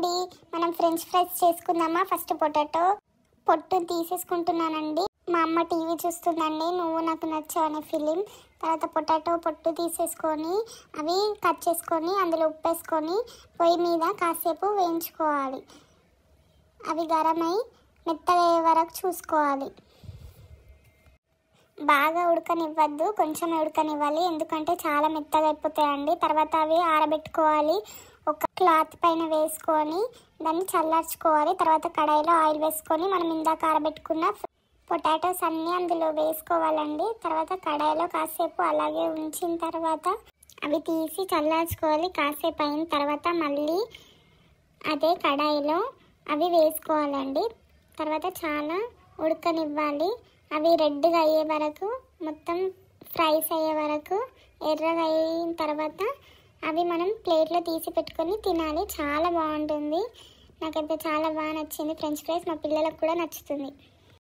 రండి మనం French fries చేసుకుందామా. ఫస్ట్ పొటాటో పొట్టు తీసేసుకుంటున్నానండి. మా అమ్మ టీవీ చూస్తుందండి, నువ్వు నాకు నచ్చావు అనే ఫిలిం. తర్వాత పొటాటో పొట్టు తీసేసుకొని అవి కట్ చేసుకొని అందులో ఉప్పు వేసుకొని పొయ్యి మీద కాసేపు వేయించుకోవాలి. అవి గరమై మెత్తగా అయ్యే వరకు చూసుకోవాలి. బాగా ఉడకనివ్వద్దు, కొంచెం ఉడకనివ్వాలి, ఎందుకంటే చాలా మెత్తగా అయిపోతాయండి. తర్వాత అవి ఆరబెట్టుకోవాలి. ఒక క్లాత్ పైన వేసుకొని దాన్ని చల్లార్చుకోవాలి. తర్వాత కడాయిలో ఆయిల్ వేసుకొని మనం ఇందాక ఆరబెట్టుకున్న పొటాటోస్ అన్నీ అందులో వేసుకోవాలండి. తర్వాత కడాయిలో కాసేపు అలాగే ఉంచిన తర్వాత అవి తీసి చల్లార్చుకోవాలి. కాసేపు అయిన తర్వాత మళ్ళీ అదే కడాయిలో అవి వేసుకోవాలండి. తర్వాత చాలా ఉడకనివ్వాలి. అవి రెడ్గా అయ్యే వరకు, మొత్తం ఫ్రైస్ అయ్యే వరకు, ఎర్రగా అయిన తర్వాత అవి మనం ప్లేట్లో తీసి పెట్టుకొని తినాలి. చాలా బాగుంటుంది. నాకైతే చాలా బాగా నచ్చింది ఫ్రెంచ్ ఫ్రైస్. మా పిల్లలకు కూడా నచ్చుతుంది.